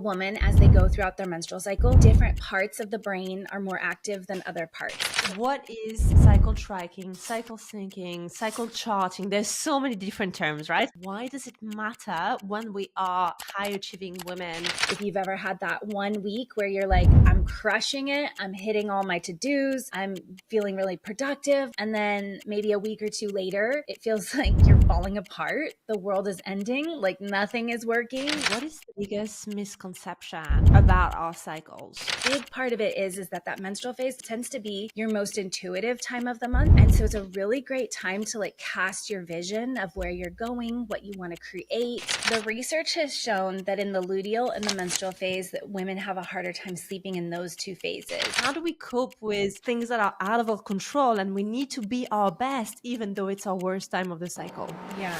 Women, as they go throughout their menstrual cycle, different parts of the brain are more active than other parts. What is cycle tracking, cycle syncing, cycle charting? There's so many different terms, right? Why does it matter when we are high achieving women? If you've ever had that 1 week where you're like, I'm crushing it, I'm hitting all my to-dos, I'm feeling really productive, and then maybe a week or two later, it feels like you're falling apart, the world is ending, like nothing is working. What is the biggest misconception about our cycles? Big part of it is that menstrual phase tends to be your most intuitive time of the month. And so it's a really great time to like cast your vision of where you're going, what you want to create. The research has shown that in the luteal and the menstrual phase that women have a harder time sleeping in those two phases. How do we cope with things that are out of our control and we need to be our best even though it's our worst time of the cycle? Yeah.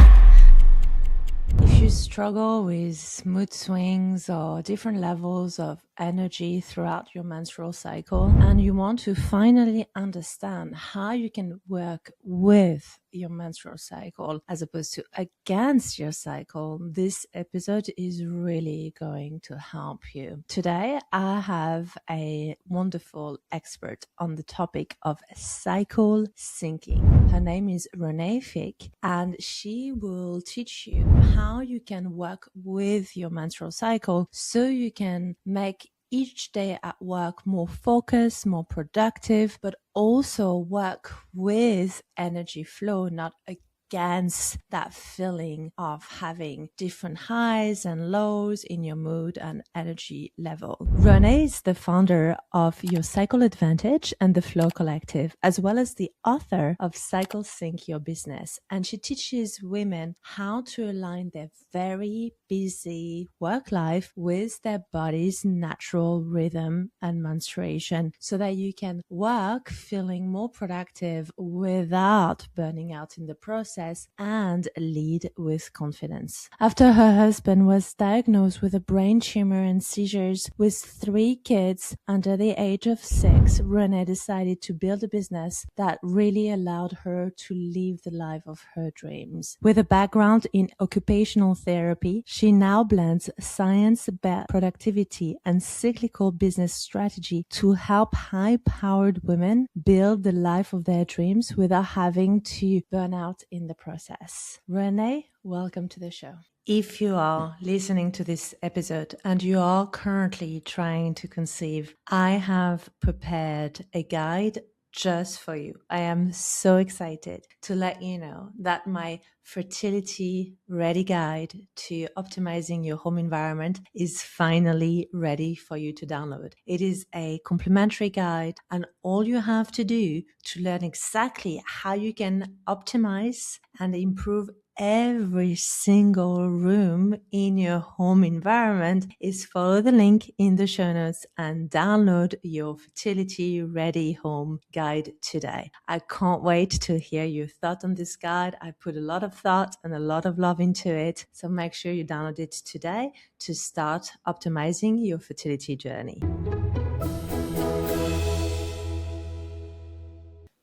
If you struggle with mood swings or different levels of energy throughout your menstrual cycle, and you want to finally understand how you can work with your menstrual cycle as opposed to against your cycle, this episode is really going to help you. Today, I have a wonderful expert on the topic of cycle syncing. Her name is Renae Fieck, and she will teach you how you can work with your menstrual cycle so you can make each day at work more focused, more productive, but also work with energy flow, not against that feeling of having different highs and lows in your mood and energy level. Renae is the founder of Your Cycle Advantage and the Flow Collective, as well as the author of Cycle Sync Your Business. And she teaches women how to align their very busy work life with their body's natural rhythm and menstruation so that you can work feeling more productive without burning out in the process and lead with confidence. After her husband was diagnosed with a brain tumor and seizures with 3 kids under the age of 6, Renae decided to build a business that really allowed her to live the life of her dreams. With a background in occupational therapy, she now blends science-backed productivity and cyclical business strategy to help high-powered women build the life of their dreams without having to burn out in the process. Renae, welcome to the show. If you are listening to this episode and you are currently trying to conceive, I have prepared a guide just for you. I am so excited to let you know that my fertility ready guide to optimizing your home environment is finally ready for you to download. It is a complimentary guide, and all you have to do to learn exactly how you can optimize and improve every single room in your home environment is follow the link in the show notes and download your fertility ready home guide today. I can't wait to hear your thoughts on this guide. I put a lot of thought and a lot of love into it, so make sure you download it today to start optimizing your fertility journey.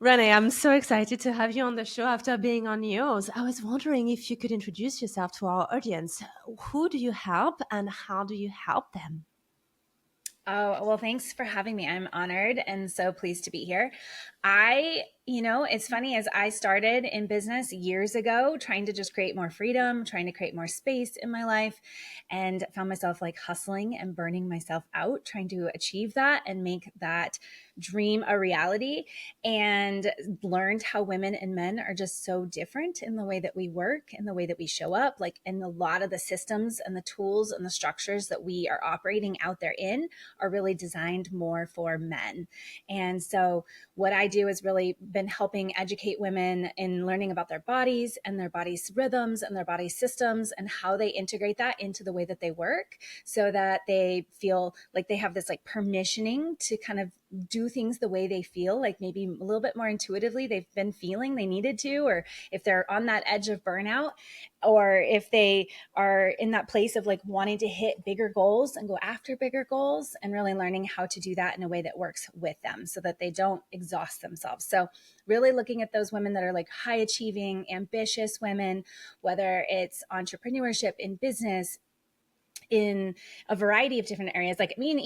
Renae, I'm so excited to have you on the show after being on yours. I was wondering if you could introduce yourself to our audience. Who do you help and how do you help them? Oh, well, thanks for having me. I'm honored and so pleased to be here. It's funny, as I started in business years ago, trying to just create more freedom, trying to create more space in my life, and found myself like hustling and burning myself out, trying to achieve that and make that dream a reality, and learned how women and men are just so different in the way that we work, in the way that we show up, like in a lot of the systems and the tools and the structures that we are operating out there in are really designed more for men. And so what I do is really been helping educate women in learning about their bodies and their body's rhythms and their body systems and how they integrate that into the way that they work so that they feel like they have this like permissioning to kind of do things the way they feel, like maybe a little bit more intuitively they've been feeling they needed to, or if they're on that edge of burnout, or if they are in that place of like wanting to hit bigger goals and go after bigger goals, and really learning how to do that in a way that works with them so that they don't exhaust themselves. So really looking at those women that are like high achieving, ambitious women, whether it's entrepreneurship in business, in a variety of different areas. Like, I mean,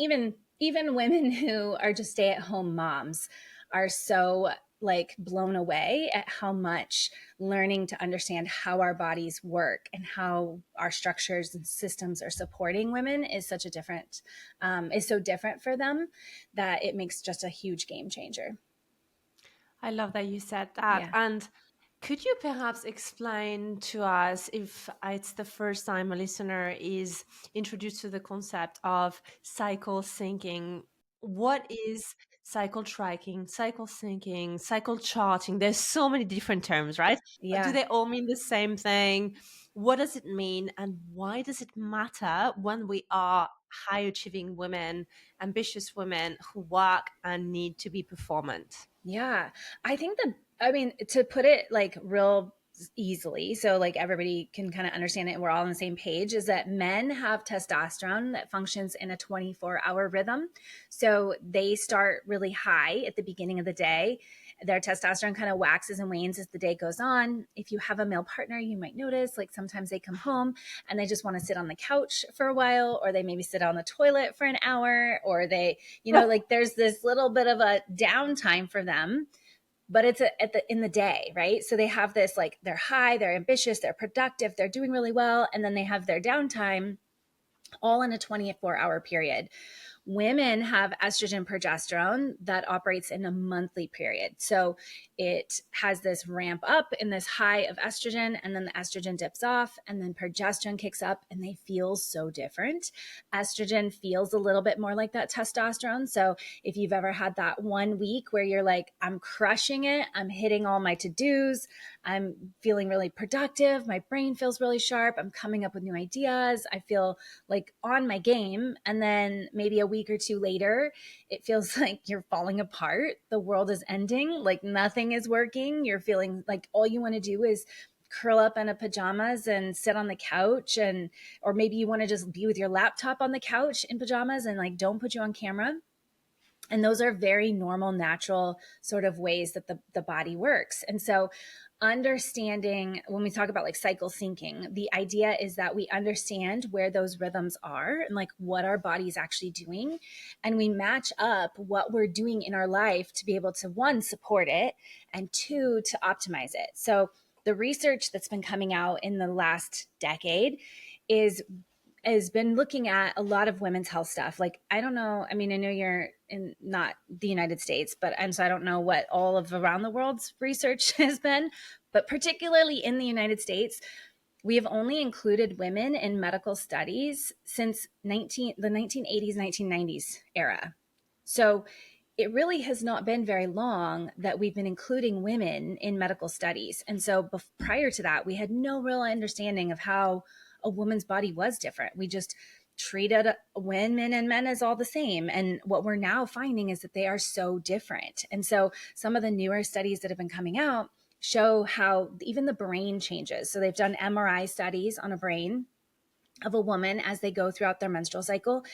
even women who are just stay-at-home moms are so like blown away at how much learning to understand how our bodies work and how our structures and systems are supporting women is such a different is so different for them that it makes just a huge game changer. I love that you said that. Yeah. And could you perhaps explain to us, if it's the first time a listener is introduced to the concept of cycle syncing, what is cycle tracking, cycle syncing, cycle charting? There's so many different terms, right? Do Yeah. they all mean the same thing? What does it mean? And why does it matter when we are high achieving women, ambitious women who work and need to be performant? Yeah. I think I mean, to put it like real easily, so like everybody can kind of understand it and we're all on the same page, is that men have testosterone that functions in a 24-hour rhythm. So they start really high at the beginning of the day. Their testosterone kind of waxes and wanes as the day goes on. If you have a male partner, you might notice like sometimes they come home and they just want to sit on the couch for a while, or they maybe sit on the toilet for an hour, or they, like there's this little bit of a downtime for them, but it's in the day, right? So they have this, like, they're high, they're ambitious, they're productive, they're doing really well, and then they have their downtime all in a 24-hour period. Women have estrogen progesterone that operates in a monthly period. So it has this ramp up in this high of estrogen, and then the estrogen dips off, and then progesterone kicks up, and they feel so different. Estrogen feels a little bit more like that testosterone. So if you've ever had that one week where you're like, I'm crushing it, I'm hitting all my to-dos, I'm feeling really productive, my brain feels really sharp, I'm coming up with new ideas, I feel like on my game, and then maybe a week or two later, it feels like you're falling apart. The world is ending, like nothing is working. You're feeling like all you want to do is curl up in a pajamas and sit on the couch, and or maybe you want to just be with your laptop on the couch in pajamas and like don't put you on camera. And those are very normal, natural sort of ways that the body works. And so understanding, when we talk about like cycle syncing, the idea is that we understand where those rhythms are and like what our body is actually doing. And we match up what we're doing in our life to be able to, one, support it, and two, to optimize it. So the research that's been coming out in the last decade is has been looking at a lot of women's health stuff. Like, I don't know. I mean, I know you're in not the United States, and so I don't know what all of around the world's research has been, but particularly in the United States, we have only included women in medical studies since the 1980s, 1990s era. So it really has not been very long that we've been including women in medical studies. And so prior to that, we had no real understanding of how a woman's body was different. We just treated women and men as all the same. And what we're now finding is that they are so different. And so some of the newer studies that have been coming out show how even the brain changes. So they've done MRI studies on a brain of a woman as they go throughout their menstrual cycle.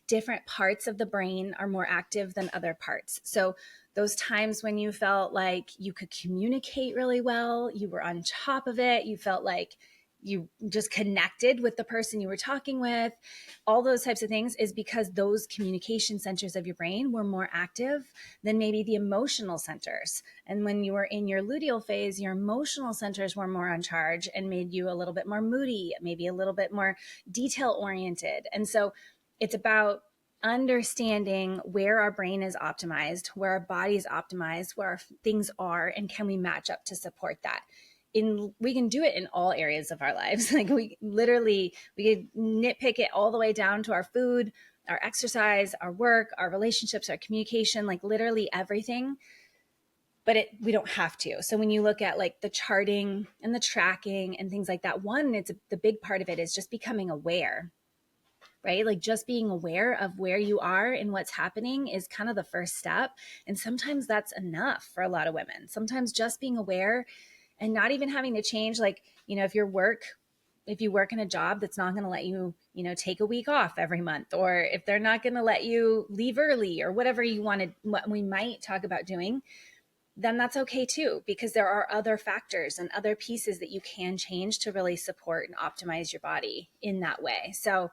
Different parts of the brain are more active than other parts. So those times when you felt like you could communicate really well, you were on top of it, you felt like you just connected with the person you were talking with, all those types of things, is because those communication centers of your brain were more active than maybe the emotional centers. And when you were in your luteal phase, your emotional centers were more on charge and made you a little bit more moody, maybe a little bit more detail oriented. And so it's about understanding where our brain is optimized, where our body is optimized, where our things are, and can we match up to support that. We can do it in all areas of our lives. Like we could nitpick it all the way down to our food, our exercise, our work, our relationships, our communication, like literally everything. But we don't have to. So when you look at like the charting and the tracking and things like that, the big part of it is just becoming aware, right? Like just being aware of where you are and what's happening is kind of the first step. And sometimes that's enough for a lot of women. Sometimes just being aware and not even having to change, like, if you work in a job that's not going to let you, take a week off every month, or if they're not going to let you leave early or whatever what we might talk about doing, then that's okay too, because there are other factors and other pieces that you can change to really support and optimize your body in that way. So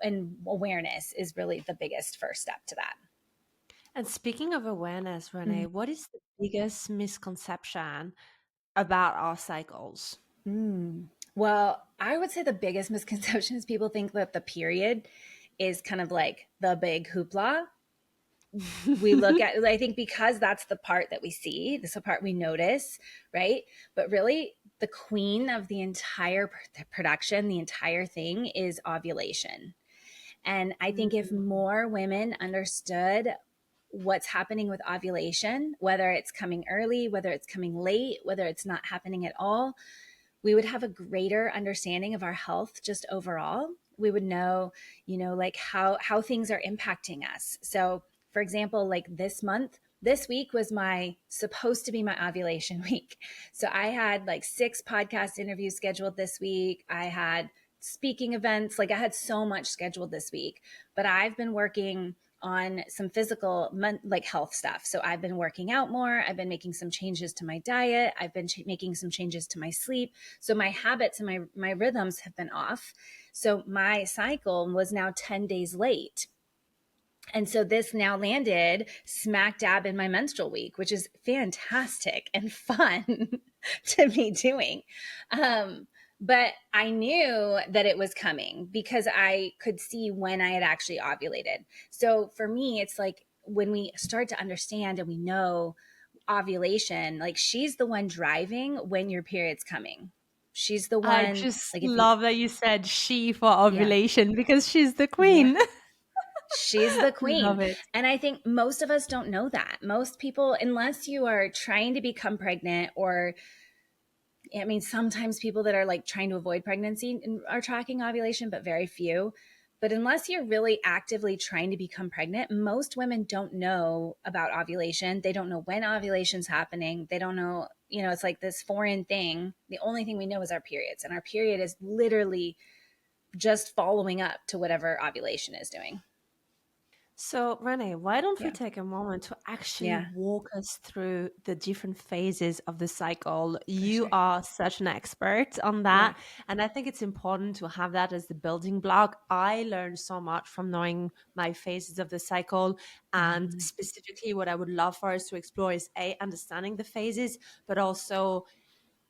and awareness is really the biggest first step to that. And speaking of awareness, Mm. Renae, what is the biggest misconception about our cycles? Well, I would say the biggest misconception is people think that the period is kind of like the big hoopla. We look at, I think, because that's the part that we see, this is the part we notice, right? But really, the queen of the entire production, the entire thing is ovulation. And I think if more women understood what's happening with ovulation, whether it's coming early, whether it's coming late, whether it's not happening at all, we would have a greater understanding of our health just overall. We would know, like how things are impacting us. So, for example, like this week was my supposed to be my ovulation week. So I had like 6 podcast interviews scheduled this week. I had speaking events, like I had so much scheduled this week, but I've been working on some physical like health stuff. So I've been working out more. I've been making some changes to my diet. I've been making some changes to my sleep. So my habits and my rhythms have been off. So my cycle was now 10 days late. And so this now landed smack dab in my menstrual week, which is fantastic and fun to be doing. But I knew that it was coming because I could see when I had actually ovulated. So for me, it's like when we start to understand and we know ovulation, like she's the one driving when your period's coming. She's the I one, just like if you, love that you said she for yeah, ovulation because she's the yeah. queen. She's the queen. Love it. And I think most of us don't know that. Most people, unless you are trying to become pregnant, or I mean, sometimes people that are like trying to avoid pregnancy are tracking ovulation, but very few. But unless you're really actively trying to become pregnant, most women don't know about ovulation. They don't know when ovulation's happening. They don't know, it's like this foreign thing. The only thing we know is our periods, and our period is literally just following up to whatever ovulation is doing. So, Renee, why don't we Yeah. take a moment to actually Yeah, walk us through the different phases of the cycle? for You sure. are such an expert on Yeah. that. And I think it's important to have that as the building block. I learned so much from knowing my phases of the cycle. And Mhm. specifically, what I would love for us to explore is A, understanding the phases, but also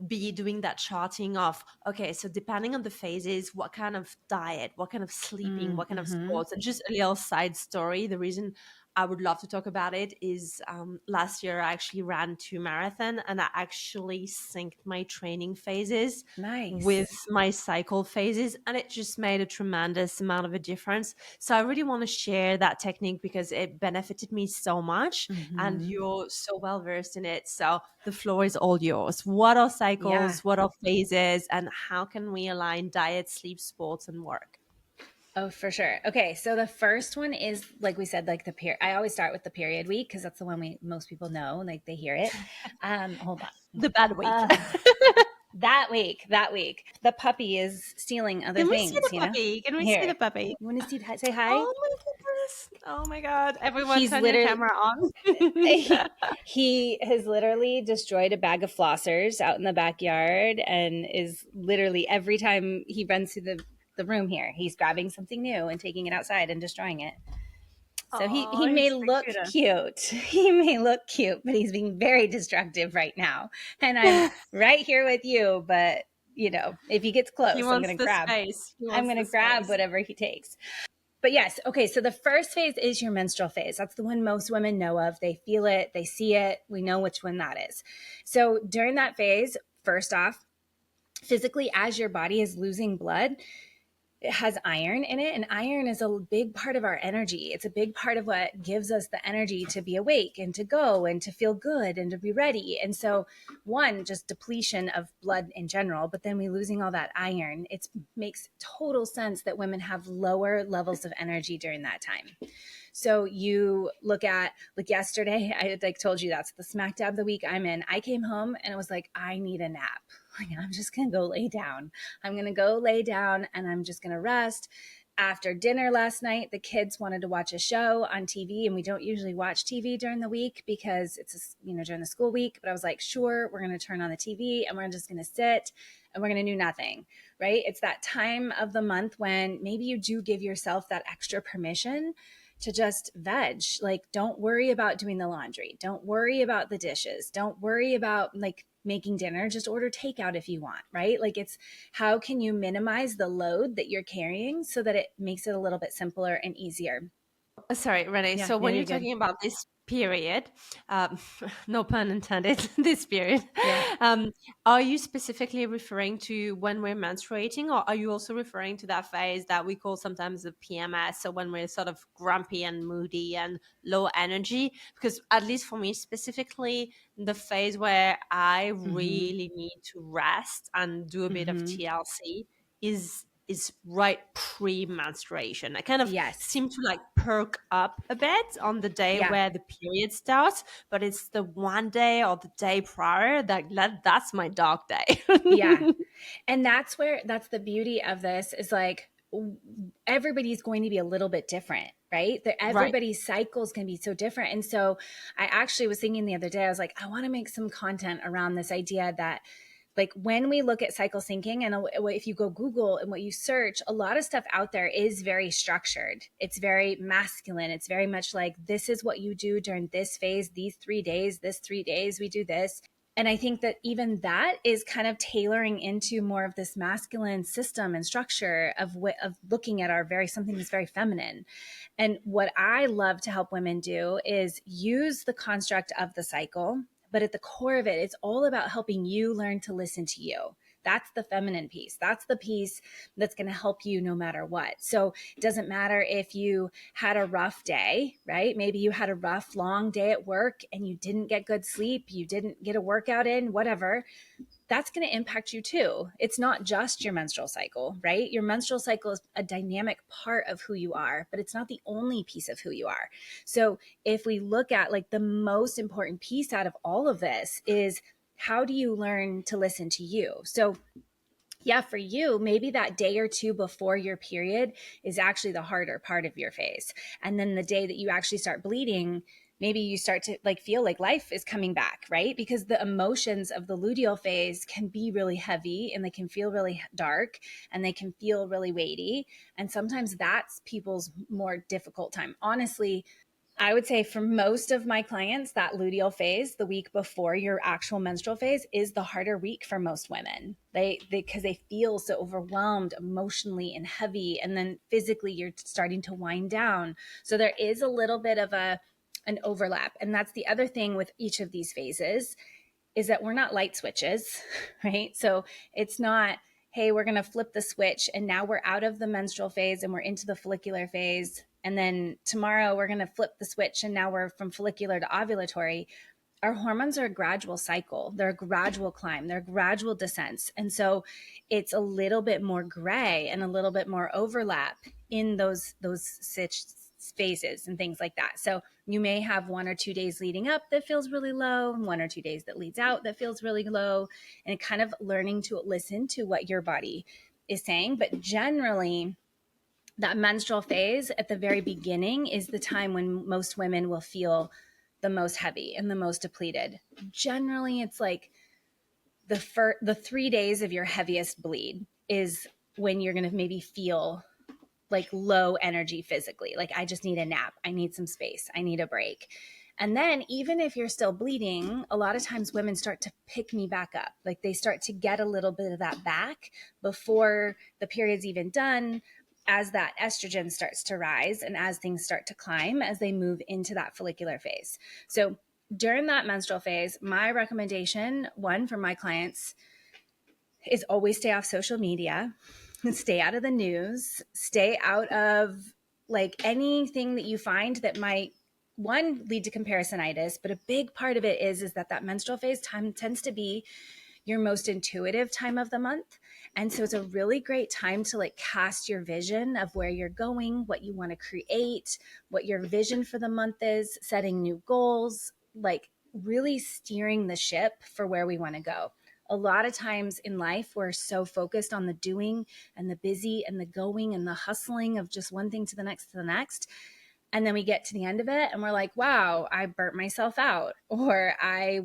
be doing that charting of, okay, so depending on the phases, what kind of diet, what kind of sleeping, what kind of Mm-hmm. sports. And just a little side story, the reason I would love to talk about it is last year I actually ran 2 marathons, and I actually synced my training phases with Nice. my cycle phases, and it just made a tremendous amount of a difference. So I really want to share that technique because it benefited me so much, and Mm-hmm. you're so well versed in it. So the floor is all yours. What are Yeah. cycles? What are phases? And how can we align diet, sleep, sports, and work? Oh, for sure. Okay, so the first one is like we said, like the period. I always start with the period week because that's the one most people know, like they hear it. Hold on. The bad week. Uh, that week, the puppy is stealing other Can we see things. the puppy? Can we see Here, the puppy? you want to see? Say hi. Oh my goodness. Oh my God. Everyone He's turn your literally camera on. he has literally destroyed a bag of flossers out in the backyard, and is literally every time he runs through the room here, he's grabbing something new and taking it outside and destroying it. So he Oh, may he's the look cutest. cute. He may look cute, but he's being very destructive right now. And I'm right here with you, but if he gets He close, I'm wants gonna the grab space. He I'm wants gonna the grab space. whatever he takes. But yes, okay, so the first phase is your menstrual phase. That's the one most women know of. They feel it, they see it, we know which one that is. So during that phase, first off, physically, as your body is losing blood, it has iron in it, and iron is a big part of our energy. It's a big part of what gives us the energy to be awake and to go and to feel good and to be ready. And so one, just depletion of blood in general, but then we losing all that iron, it makes total sense that women have lower levels of energy during that time. So you look at, like yesterday, I like told you that's the smack dab the week I'm in. I came home and it was like, I need a nap. Like, I'm just going to go lay down. I'm going to go lay down and I'm just going to rest. After dinner last night, the kids wanted to watch a show on TV, and we don't usually watch TV during the week because it's, during the school week. But I was like, sure, we're going to turn on the TV and we're just going to sit and we're going to do nothing. right? It's that time of the month when maybe you do give yourself that extra permission to just veg. Like, don't worry about doing the laundry. Don't worry about the dishes. Don't worry about like making dinner. Just order takeout if you want, right? Like, it's how can you minimize the load that you're carrying so that it makes it a little bit simpler and easier. Sorry, Renee. Yeah, So yeah, when you're you're good. talking about this period, um, no pun intended, this period, Yeah. um, are you specifically referring to when we're menstruating, or are you also referring to that phase that we call sometimes the PMS? So when we're sort of grumpy and moody and low energy? Because at least for me specifically, the phase where I Mm-hmm. really need to rest and do a bit of Mm-hmm. TLC is right pre-menstruation. I kind of Yes. seem to like perk up a bit on the day Yeah. where the period starts, but it's the one day or the day prior that's my dark day. Yeah. And that's the beauty of this is like everybody's going to be a little bit different, right? That Right. everybody's cycle is going to be so different. And so I actually was thinking the other day, I was like, I want to make some content around this idea that like when we look at cycle syncing and if you go Google and what you search, a lot of stuff out there is very structured. It's very masculine. It's very much like, this is what you do during this phase, these 3 days, this 3 days, we do this. And I think that even that is kind of tailoring into more of this masculine system and structure of looking at our very something that's very feminine. And what I love to help women do is use the construct of the cycle, but at the core of it, it's all about helping you learn to listen to you. That's the feminine piece. That's the piece that's going to help you no matter what. So it doesn't matter if you had a rough day, right? Maybe you had a rough, long day at work and you didn't get good sleep, you didn't get a workout in, whatever. That's going to impact you too. It's not just your menstrual cycle, right? Your menstrual cycle is a dynamic part of who you are, but it's not the only piece of who you are. So if we look at like the most important piece out of all of this is how do you learn to listen to you? So yeah, for you, maybe that day or two before your period is actually the harder part of your phase. And then the day that you actually start bleeding, maybe you start to like feel like life is coming back, right? Because the emotions of the luteal phase can be really heavy and they can feel really dark and they can feel really weighty. And sometimes that's people's more difficult time. Honestly, I would say for most of my clients, that luteal phase, the week before your actual menstrual phase, is the harder week for most women. They because they feel so overwhelmed emotionally and heavy, and then physically you're starting to wind down. So there is a little bit of an overlap, and that's the other thing with each of these phases is that we're not light switches, right? So it's not, hey, we're going to flip the switch and now we're out of the menstrual phase and we're into the follicular phase. And then tomorrow we're going to flip the switch and now we're from follicular to ovulatory. Our hormones are a gradual cycle. They're a gradual climb. They're gradual descents. And so it's a little bit more gray and a little bit more overlap in those phases and things like that. So you may have 1 or 2 days leading up that feels really low, and 1 or 2 days that leads out that feels really low, and kind of learning to listen to what your body is saying. But generally, that menstrual phase at the very beginning is the time when most women will feel the most heavy and the most depleted. Generally, it's like the 3 days of your heaviest bleed is when you're going to maybe feel like low energy physically. Like, I just need a nap. I need some space. I need a break. And then, even if you're still bleeding, a lot of times women start to pick me back up. Like, they start to get a little bit of that back before the period's even done, as that estrogen starts to rise and as things start to climb as they move into that follicular phase. So, during that menstrual phase, my recommendation, one for my clients, is always stay off social media, stay out of the news, stay out of like anything that you find that might one lead to comparisonitis, but a big part of it is that menstrual phase time tends to be your most intuitive time of the month. And so it's a really great time to like cast your vision of where you're going, what you want to create, what your vision for the month is, setting new goals, like really steering the ship for where we want to go. A lot of times in life, we're so focused on the doing and the busy and the going and the hustling of just one thing to the next And then we get to the end of it and we're like, wow, I burnt myself out, or I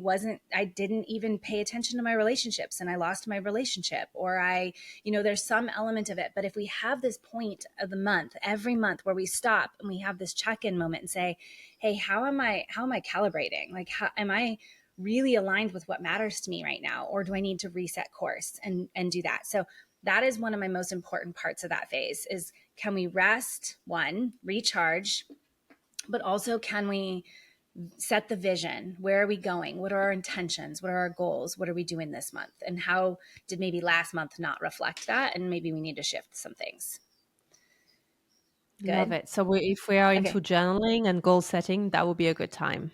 didn't even pay attention to my relationships and I lost my relationship, or there's some element of it. But if we have this point of the month, every month, where we stop and we have this check-in moment and say, hey, how am I calibrating? Like, how am I really aligned with what matters to me right now? Or do I need to reset course and do that? So that is one of my most important parts of that phase is, can we rest, one, recharge, but also can we set the vision? Where are we going? What are our intentions? What are our goals? What are we doing this month? And how did maybe last month not reflect that? And maybe we need to shift some things. Love Good. it. So if we are Okay. into journaling and goal setting, that would be a good time.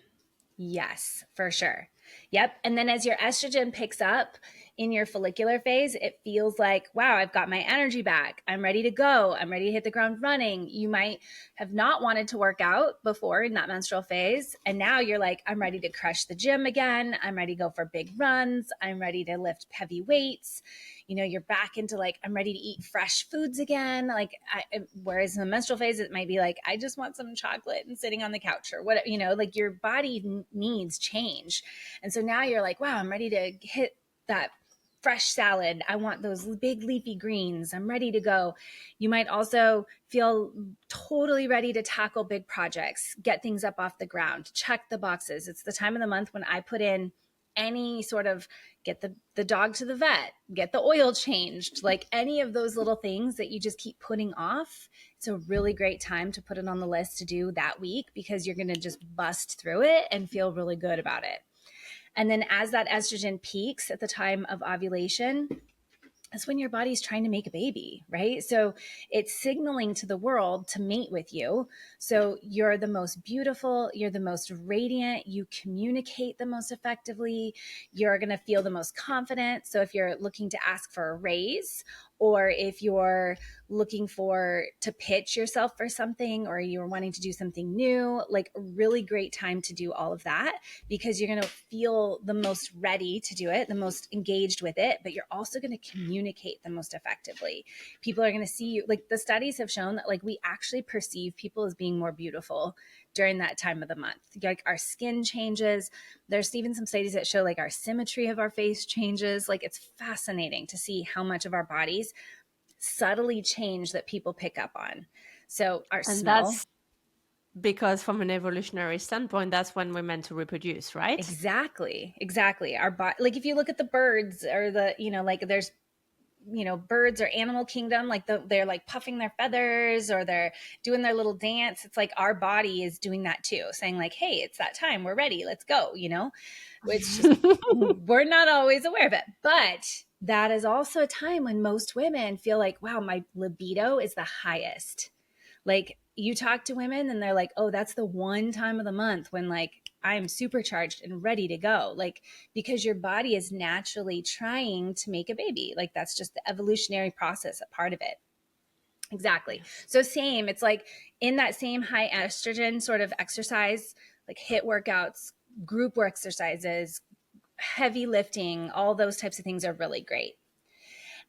Yes, for sure. Yep. And then as your estrogen picks up in your follicular phase, it feels like, wow, I've got my energy back. I'm ready to go. I'm ready to hit the ground running. You might have not wanted to work out before in that menstrual phase. And now you're like, I'm ready to crush the gym again. I'm ready to go for big runs. I'm ready to lift heavy weights. You're back into like, I'm ready to eat fresh foods again. Whereas in the menstrual phase, it might be like, I just want some chocolate and sitting on the couch, or what, like your body needs change. And so now you're like, wow, I'm ready to hit that fresh salad. I want those big leafy greens. I'm ready to go. You might also feel totally ready to tackle big projects, get things up off the ground, check the boxes. It's the time of the month when I put in any sort of, get the dog to the vet, get the oil changed, like any of those little things that you just keep putting off. It's a really great time to put it on the list to do that week, because you're going to just bust through it and feel really good about it. And then as that estrogen peaks at the time of ovulation, that's when your body's trying to make a baby, right? So it's signaling to the world to mate with you. So you're the most beautiful, you're the most radiant, you communicate the most effectively, you're going to feel the most confident. So if you're looking to ask for a raise, or if you're looking to pitch yourself for something, or you're wanting to do something new, like a really great time to do all of that, because you're going to feel the most ready to do it, the most engaged with it, but you're also going to communicate the most effectively. People are going to see you. Like the studies have shown that like we actually perceive people as being more beautiful during that time of the month. Like our skin changes. There's even some studies that show like our symmetry of our face changes. Like it's fascinating to see how much of our bodies subtly change that people pick up on. So our And smell. that's because from an evolutionary standpoint, that's when we're meant to reproduce, right? Exactly. Our body, like if you look at the birds, or like there's birds or animal kingdom, like they're like puffing their feathers, or they're doing their little dance. It's like our body is doing that too, saying like, hey, it's that time, we're ready, let's go. It's just we're not always aware of it. But that is also a time when most women feel like, wow, my libido is the highest. Like you talk to women and they're like, oh, that's the one time of the month when like I'm supercharged and ready to go. Like, because your body is naturally trying to make a baby. Like that's just the evolutionary process, a part of it. Exactly. Yes. So same, it's like in that same high estrogen sort of exercise, like HIIT workouts, group work exercises, heavy lifting, all those types of things are really great.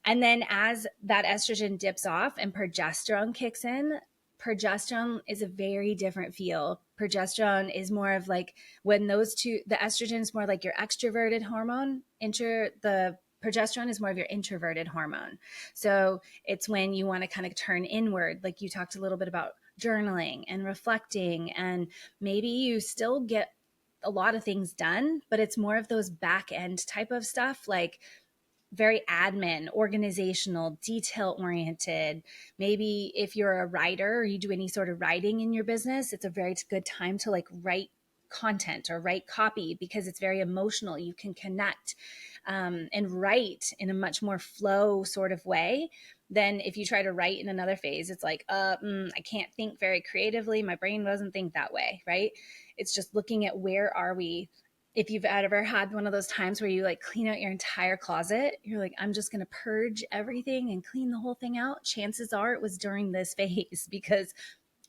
And then as that estrogen dips off and progesterone kicks in, progesterone is a very different feel. Progesterone is more of like when those two, the estrogen is more like your extroverted hormone, the progesterone is more of your introverted hormone. So it's when you want to kind of turn inward, like you talked a little bit about journaling and reflecting, and maybe you still get a lot of things done, but it's more of those back end type of stuff, like very admin, organizational, detail oriented. Maybe if you're a writer or you do any sort of writing in your business, it's a very good time to like write content or write copy, because it's very emotional. You can connect and write in a much more flow sort of way than if you try to write in another phase. It's like, I can't think very creatively. My brain doesn't think that way, right? It's just looking at where are we. If you've ever had one of those times where you like clean out your entire closet, you're like, I'm just going to purge everything and clean the whole thing out. Chances are it was during this phase, because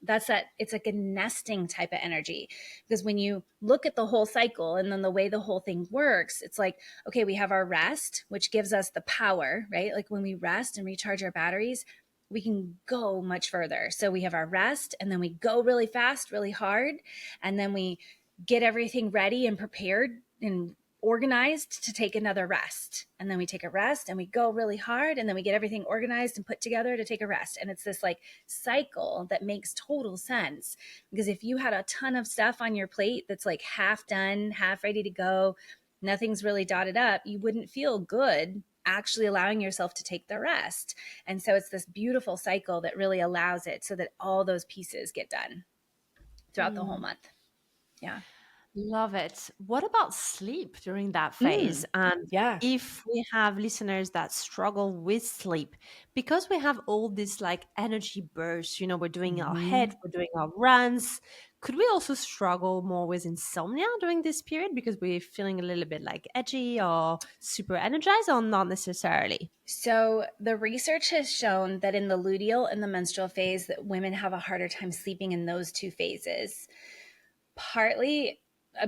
it's like a nesting type of energy. Because when you look at the whole cycle and then the way the whole thing works, it's like, okay, we have our rest, which gives us the power, right? Like when we rest and recharge our batteries, we can go much further. So we have our rest, and then we go really fast, really hard, and then we get everything ready and prepared and organized to take another rest. And then we take a rest and we go really hard, and then we get everything organized and put together to take a rest. And it's this like cycle that makes total sense, because if you had a ton of stuff on your plate that's like half done, half ready to go, nothing's really dotted up, you wouldn't feel good actually allowing yourself to take the rest. And so it's this beautiful cycle that really allows it so that all those pieces get done throughout the whole month. Yeah. Love it. What about sleep during that phase? Mm, And yeah. if we have listeners that struggle with sleep, because we have all this like energy bursts, we're doing our Mm-hmm. head, we're doing our runs, could we also struggle more with insomnia during this period because we're feeling a little bit like edgy or super energized, or not necessarily? So the research has shown that in the luteal and the menstrual phase, that women have a harder time sleeping in those two phases, partly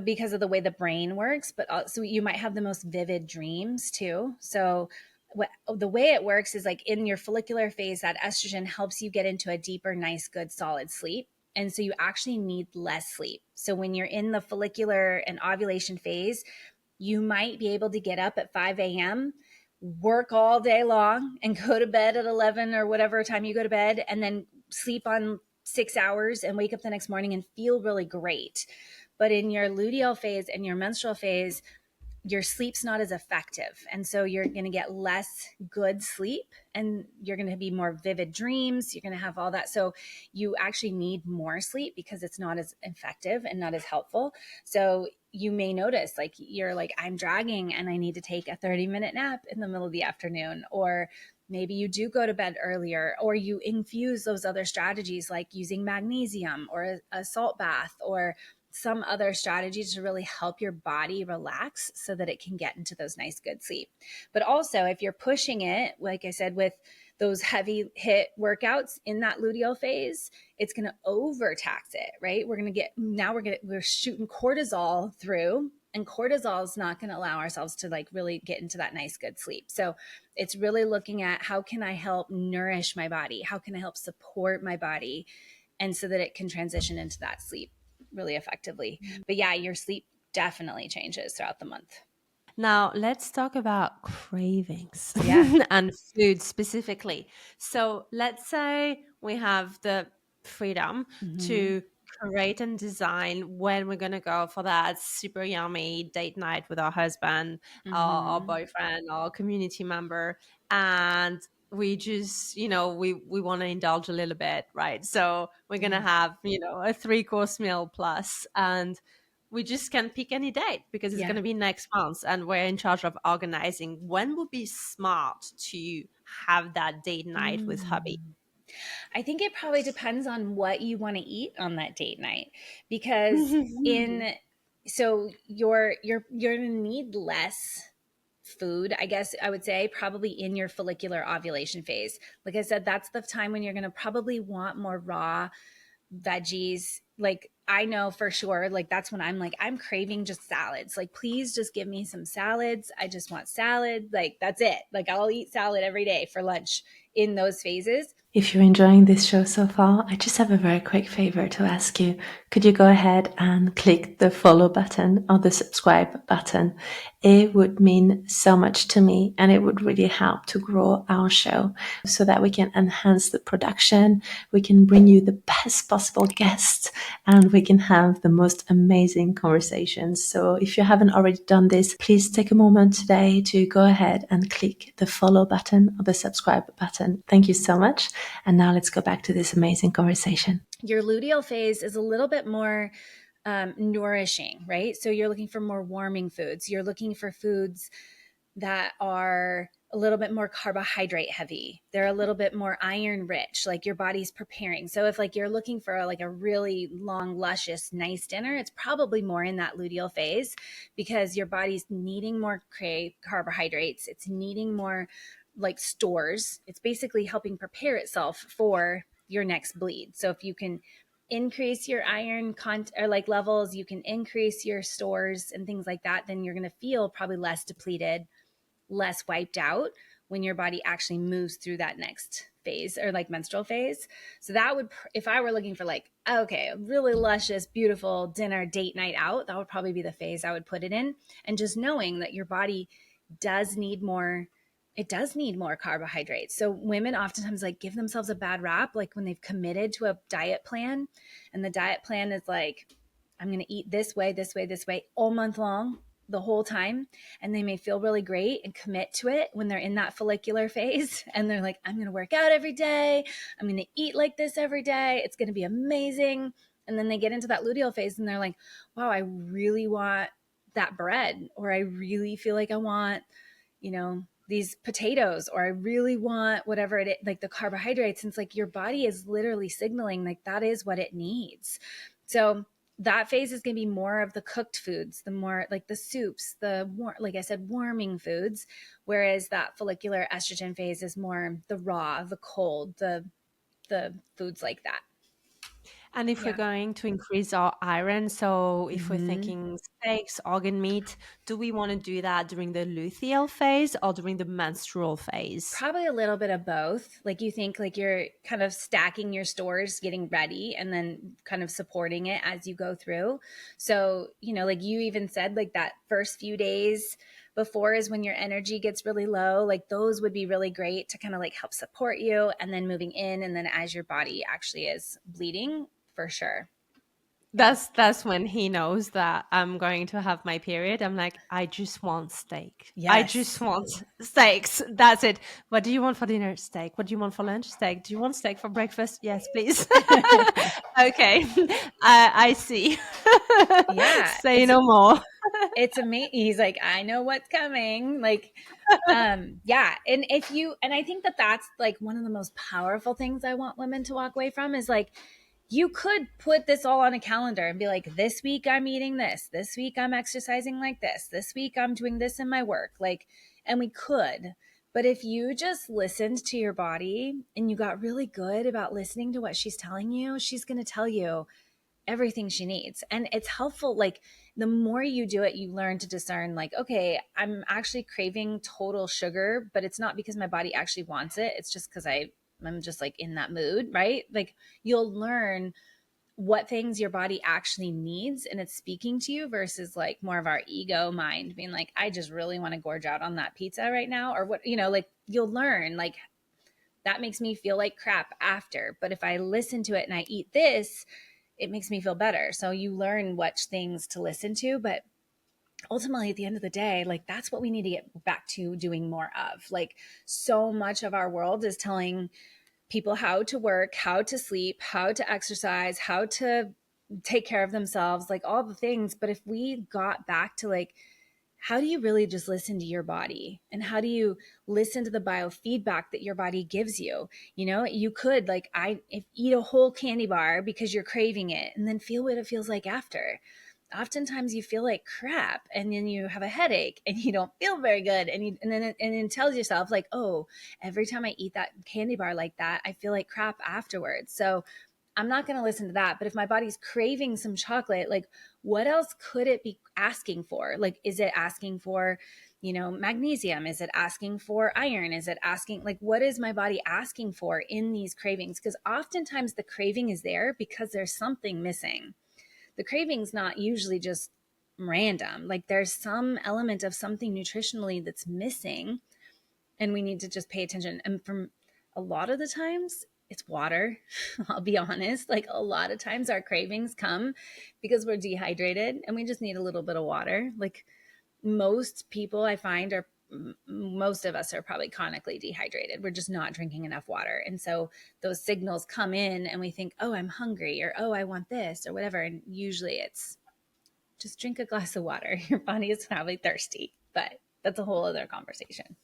because of the way the brain works, but also you might have the most vivid dreams too. So the way it works is like in your follicular phase, that estrogen helps you get into a deeper, nice, good, solid sleep. And so you actually need less sleep. So when you're in the follicular and ovulation phase, you might be able to get up at 5 a.m., work all day long, and go to bed at 11 or whatever time you go to bed, and then sleep on 6 hours and wake up the next morning and feel really great. But in your luteal phase and your menstrual phase, your sleep's not as effective. And so you're going to get less good sleep, and you're going to be more vivid dreams. You're going to have all that. So you actually need more sleep because it's not as effective and not as helpful. So you may notice like you're like, I'm dragging and I need to take a 30-minute nap in the middle of the afternoon. Or maybe you do go to bed earlier, or you infuse those other strategies like using magnesium or a salt bath or some other strategies to really help your body relax so that it can get into those nice, good sleep. But also, if you're pushing it, like I said, with those heavy hit workouts in that luteal phase, it's going to overtax it, right? We're shooting cortisol through, and cortisol is not going to allow ourselves to like really get into that nice, good sleep. So it's really looking at how can I help nourish my body? How can I help support my body? And so that it can transition into that sleep really effectively. But yeah, your sleep definitely changes throughout the month. Now, let's talk about cravings Yeah. and food specifically. So, let's say we have the freedom Mm-hmm. to create and design when we're going to go for that super yummy date night with our husband, our Mm-hmm. boyfriend, our community member. And we just, we want to indulge a little bit, right? So, we're going to Yeah. have, a 3-course meal plus. And we just can pick any date because it's going Yeah. to be next month and we're in charge of organizing when would be smart to have that date night with hubby. Mm. I think it probably depends on what you want to eat on that date night, because in so you're going to need less food, I guess I would say, probably in your follicular ovulation phase. Like I said, that's the time when you're going to probably want more raw veggies. Like I know for sure, like that's when I'm like, I'm craving just salads. Like, please just give me some salads. I just want salad. Like, that's it. Like, I'll eat salad every day for lunch in those phases. If you're enjoying this show so far, I just have a very quick favor to ask you. Could you go ahead and click the follow button or the subscribe button? It would mean so much to me, and it would really help to grow our show so that we can enhance the production, we can bring you the best possible guests, and we can have the most amazing conversations. So if you haven't already done this, please take a moment today to go ahead and click the follow button or the subscribe button. Thank you so much. And now let's go back to this amazing conversation. Your luteal phase is a little bit more nourishing, right? So you're looking for more warming foods. You're looking for foods that are a little bit more carbohydrate heavy. They're a little bit more iron rich, like your body's preparing. So if like you're looking for like a really long, luscious, nice dinner, it's probably more in that luteal phase because your body's needing more carbohydrates. It's needing more like stores. It's basically helping prepare itself for your next bleed. So if you can increase your iron or like levels, you can increase your stores and things like that, then you're going to feel probably less depleted, less wiped out when your body actually moves through that next phase, or like menstrual phase. So that would, if I were looking for like, okay, a really luscious, beautiful dinner date night out, that would probably be the phase I would put it in. And just knowing that your body does need more, it does need more carbohydrates. So women oftentimes like give themselves a bad rap, like when they've committed to a diet plan, and the diet plan is like, I'm going to eat this way, this way, this way all month long, the whole time. And they may feel really great and commit to it when they're in that follicular phase. And they're like, I'm going to work out every day. I'm going to eat like this every day. It's going to be amazing. And then they get into that luteal phase and they're like, wow, I really want that bread, or I really feel like I want, you know, these potatoes, or I really want whatever it is, like the carbohydrates. And it's like your body is literally signaling like that is what it needs. So that phase is going to be more of the cooked foods, the more like the soups, the more, like I said, warming foods. Whereas that follicular estrogen phase is more the raw, the cold, the foods like that. And if we're Yeah. going to increase our iron, so if we're Mm-hmm. thinking steaks, organ meat, do we want to do that during the luteal phase or during the menstrual phase? Probably a little bit of both. Like you think like you're kind of stacking your stores, getting ready, and then kind of supporting it as you go through. So, you know, like you even said, like that first few days before is when your energy gets really low. Like those would be really great to kind of like help support you. And then moving in, and then as your body actually is bleeding, for sure. Yeah. That's when he knows that I'm going to have my period. I'm like, I just want steak. I just Yes. want steaks. That's it. What do you want for dinner? Steak. What do you want for lunch? Steak. Do you want steak for breakfast? Yes, please. Okay. I see. Yeah. Say no more. It's amazing. He's like, I know what's coming. Like, yeah. And if you, and I think that that's like one of the most powerful things I want women to walk away from is like, you could put this all on a calendar and be like, this week I'm eating this week I'm exercising like this week I'm doing this in my work. Like, and we could, but if you just listened to your body and you got really good about listening to what she's telling you, she's going to tell you everything she needs. And it's helpful. Like the more you do it, you learn to discern like, okay, I'm actually craving total sugar, but it's not because my body actually wants it. It's just because I'm just like in that mood, right? Like you'll learn what things your body actually needs and it's speaking to you versus like more of our ego mind being like, I just really want to gorge out on that pizza right now, or what, you know, like you'll learn like that makes me feel like crap after. But if I listen to it and I eat this, it makes me feel better. So you learn which things to listen to. But ultimately, at the end of the day, like that's what we need to get back to doing more of. Like so much of our world is telling people how to work, how to sleep, how to exercise, how to take care of themselves, like all the things. But if we got back to like, how do you really just listen to your body, and how do you listen to the biofeedback that your body gives you? You know, you could like eat a whole candy bar because you're craving it and then feel what it feels like after. Oftentimes you feel like crap and then you have a headache and you don't feel very good, and then it tells yourself like, oh, every time I eat that candy bar like that I feel like crap afterwards. So I'm not going to listen to that. But if my body's craving some chocolate, like what else could it be asking for? Like, is it asking for, you know, magnesium? Is it asking for iron? Is it asking, like, what is my body asking for in these cravings? Because oftentimes the craving is there because there's something missing. The craving's not usually just random. Like, there's some element of something nutritionally that's missing, and we need to just pay attention. And from a lot of the times, it's water. I'll be honest. Like a lot of times our cravings come because we're dehydrated and we just need a little bit of water. Like most people I find are, most of us are probably chronically dehydrated. We're just not drinking enough water. And so those signals come in and we think, oh, I'm hungry, or oh, I want this or whatever. And usually it's just drink a glass of water. Your body is probably thirsty, but that's a whole other conversation.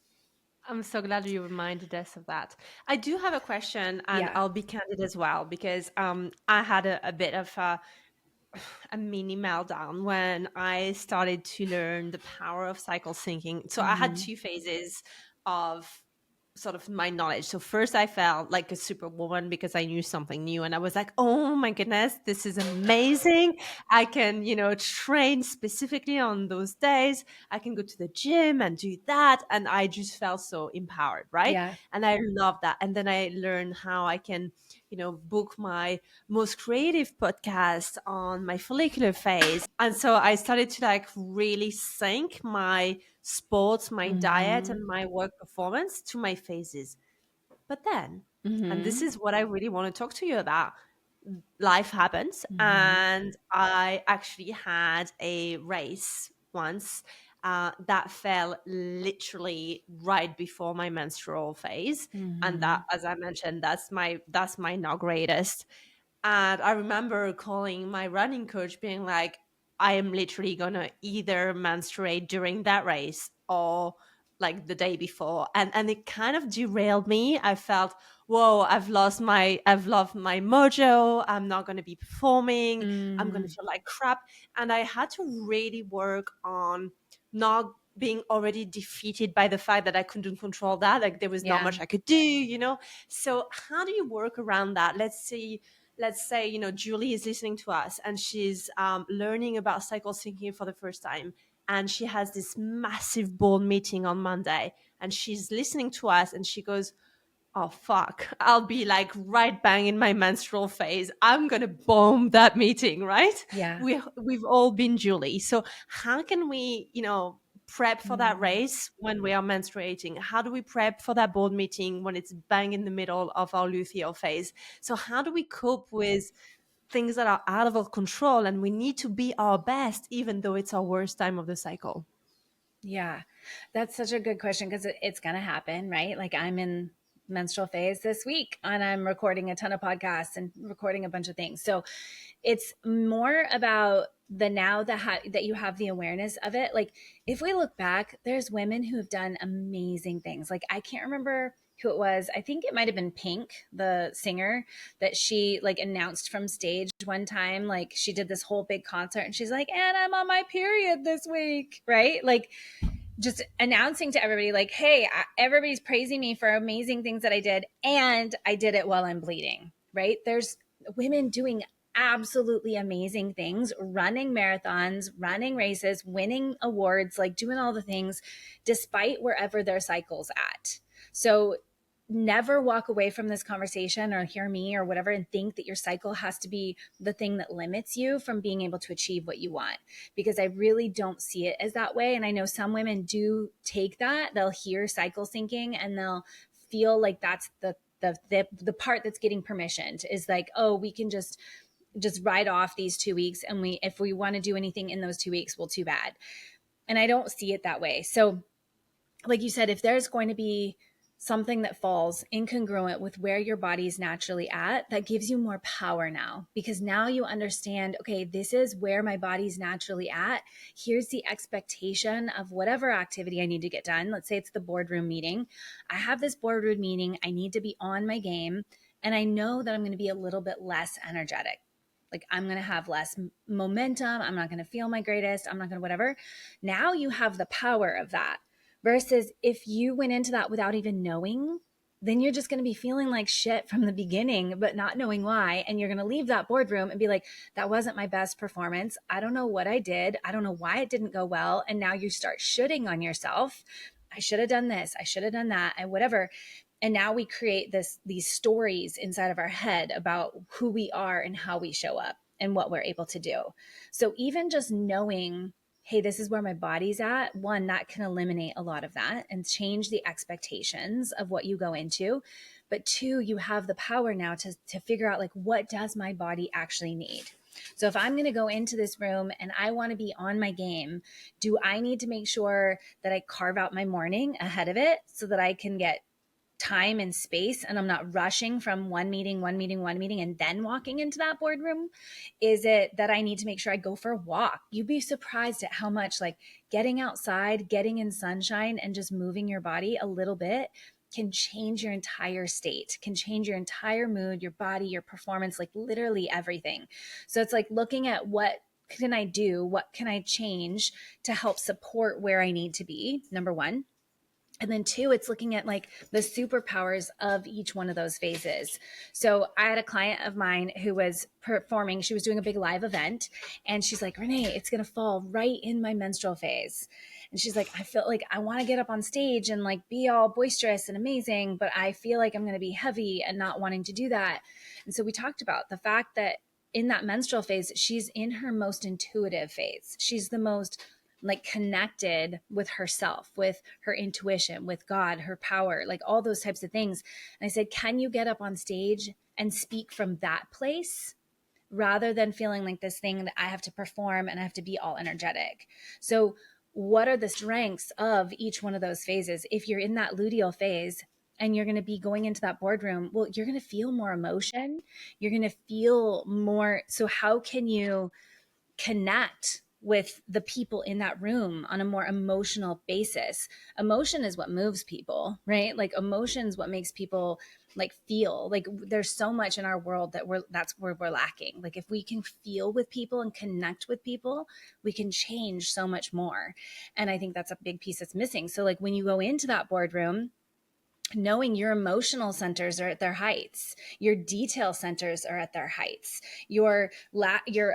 I'm so glad you reminded us of that. I do have a question, and Yeah. I'll be candid as well because I had a bit of a mini meltdown when I started to learn the power of cycle syncing. So I had Mm-hmm. two phases of sort of my knowledge. So first I felt like a superwoman because I knew something new, and I was like, oh my goodness, this is amazing. I can, train specifically on those days. I can go to the gym and do that. And I just felt so empowered, right? Yeah. And I love that. And then I learned how I can, book my most creative podcast on my follicular phase. And so I started to like really sync my sports, my diet, Mm-hmm. and my work performance to my phases. But then, and this Mm-hmm. is what I really want to talk to you about, life happens. Mm-hmm. And I actually had a race once that fell literally right before my menstrual phase. And Mm-hmm. that, as I mentioned, that's my not greatest. And I remember calling my running coach, being like, I am literally going to either menstruate during that race or like the day before. And it kind of derailed me. I felt, whoa, I've lost my mojo. I'm not going to be performing. I'm going to Mm. feel like crap. And I had to really work on not being already defeated by the fact that I couldn't control that. Like there was not Yeah. much I could do. So how do you work around that? Let's say Julie is listening to us and she's learning about cycle syncing for the first time, and she has this massive board meeting on Monday, and she's listening to us and she goes, oh fuck, I'll be like right bang in my menstrual phase, I'm gonna bomb that meeting, right? Yeah. We've all been Julie. So how can we prep for that Mm. race when we are menstruating? How do we prep for that board meeting when it's bang in the middle of our luteal phase? So how do we cope with things that are out of our control, and we need to be our best even though it's our worst time of the cycle? Yeah, that's such a good question because it's going to happen, right? Like I'm in menstrual phase this week and I'm recording a ton of podcasts and recording a bunch of things. So it's more about the now that you have the awareness of it. Like if we look back, there's women who have done amazing things. Like I can't remember who it was. I think it might have been Pink, the singer, that she like announced from stage one time. Like she did this whole big concert and she's like, and I'm on my period this week, right? Like just announcing to everybody like, hey, everybody's praising me for amazing things that I did, and I did it while I'm bleeding, right? There's women doing absolutely amazing things, running marathons, running races, winning awards, like doing all the things despite wherever their cycle's at. So never walk away from this conversation or hear me or whatever and think that your cycle has to be the thing that limits you from being able to achieve what you want, because I really don't see it as that way. And I know some women do take that. They'll hear cycle syncing and they'll feel like that's the part that's getting permissioned, is like, oh, we can just write off these 2 weeks, and we, if we want to do anything in those 2 weeks, well, too bad. And I don't see it that way. So like you said, if there's going to be something that falls incongruent with where your body's naturally at, that gives you more power now, because now you understand, okay, this is where my body's naturally at. Here's the expectation of whatever activity I need to get done. Let's say it's the boardroom meeting. I have this boardroom meeting. I need to be on my game. And I know that I'm going to be a little bit less energetic. Like I'm going to have less momentum. I'm not going to feel my greatest. I'm not going to whatever. Now you have the power of that. Versus if you went into that without even knowing, then you're just going to be feeling like shit from the beginning, but not knowing why. And you're going to leave that boardroom and be like, that wasn't my best performance. I don't know what I did. I don't know why it didn't go well. And now you start shooting on yourself. I should have done this. I should have done that, and whatever. And now we create these stories inside of our head about who we are and how we show up and what we're able to do. So even just knowing, hey, this is where my body's at, one, that can eliminate a lot of that and change the expectations of what you go into. But two, you have the power now to figure out, like, what does my body actually need? So if I'm going to go into this room and I want to be on my game, do I need to make sure that I carve out my morning ahead of it so that I can get time and space and I'm not rushing from one meeting, and then walking into that boardroom? Is it that I need to make sure I go for a walk? You'd be surprised at how much, like, getting outside, getting in sunshine and just moving your body a little bit can change your entire state, can change your entire mood, your body, your performance, like literally everything. So it's like looking at what can I do? What can I change to help support where I need to be? Number one. And then two, it's looking at like the superpowers of each one of those phases. So I had a client of mine who was performing, she was doing a big live event, and she's like, Renae, it's going to fall right in my menstrual phase. And she's like, I feel like I want to get up on stage and like be all boisterous and amazing, but I feel like I'm going to be heavy and not wanting to do that. And so we talked about the fact that in that menstrual phase, she's in her most intuitive phase. She's the most like connected with herself, with her intuition, with God, her power, like all those types of things. And I said, can you get up on stage and speak from that place rather than feeling like this thing that I have to perform and I have to be all energetic? So what are the strengths of each one of those phases? If you're in that luteal phase and you're going to be going into that boardroom, well, you're going to feel more emotion. You're going to feel more. So how can you connect with the people in that room on a more emotional basis? Emotion is what moves people, right? Like emotion is what makes people like feel. Like there's so much in our world that that's where we're lacking. Like if we can feel with people and connect with people, we can change so much more. And I think that's a big piece that's missing. So like when you go into that boardroom, knowing your emotional centers are at their heights, your detail centers are at their heights, your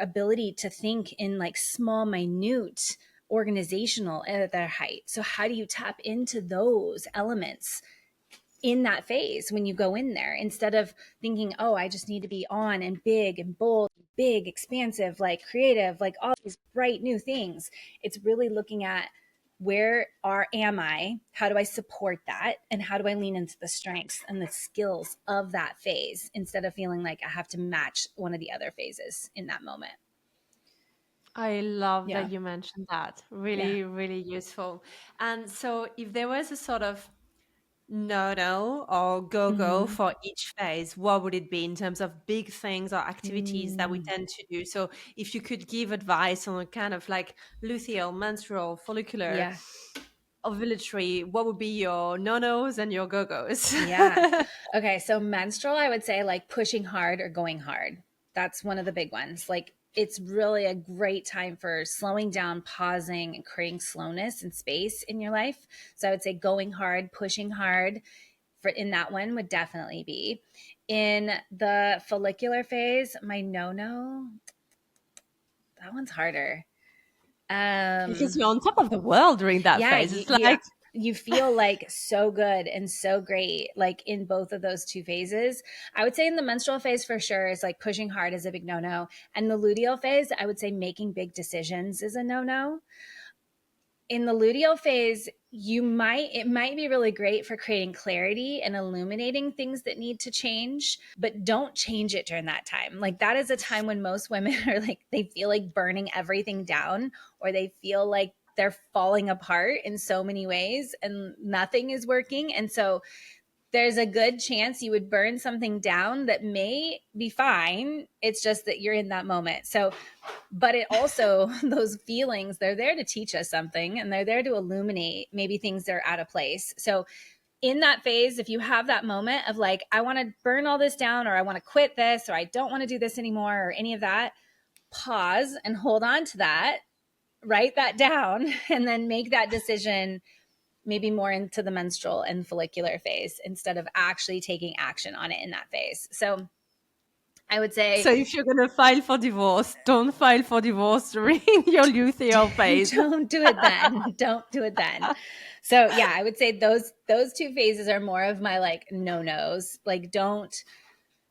ability to think in like small, minute organizational at their height. So how do you tap into those elements in that phase when you go in there, instead of thinking, oh, I just need to be on and big and bold, big, expansive, like creative, like all these bright new things? It's really looking at am I? How do I support that? And how do I lean into the strengths and the skills of that phase instead of feeling like I have to match one of the other phases in that moment? I love Yeah. that you mentioned that. Yeah. Really, really useful. And so, if there was a sort of no or go Mm-hmm. for each phase, what would it be in terms of big things or activities that we Mm. tend to do? So, if you could give advice on a kind of like luteal, menstrual, follicular, Yeah. ovulatory, what would be your no-nos and your go-go's? Yeah. Okay. So menstrual, I would say like pushing hard or going hard. That's one of the big ones. Like it's really a great time for slowing down, pausing, and creating slowness and space in your life. So I would say going hard, pushing hard for in that one would definitely be. In the follicular phase, my no, that one's harder. Because Um you're on top of the world during that yeah, phase. you, It's you like, you feel like so good and so great like in both of those two phases. I would say in the menstrual phase for sure is like pushing hard is a big no-no, and the luteal phase I would say making big decisions is a no-no. In the luteal phase, it might be really great for creating clarity and illuminating things that need to change, but don't change it during that time. Like that is a time when most women are like they feel like burning everything down, or they feel like they're falling apart in so many ways and nothing is working. And so there's a good chance you would burn something down that may be fine. It's just that you're in that moment. So but it also those feelings, they're there to teach us something, and they're there to illuminate maybe things that are out of place. So in that phase, if you have that moment of like I want to burn all this down, or I want to quit this, or I don't want to do this anymore, or any of that, pause and hold on to that, write that down, and then make that decision maybe more into the menstrual and follicular phase instead of actually taking action on it in that phase. So I would say so if you're going to file for divorce, don't file for divorce during your luteal phase. don't do it then. Don't do it then. So yeah, I would say those two phases are more of my like no-nos. Like don't,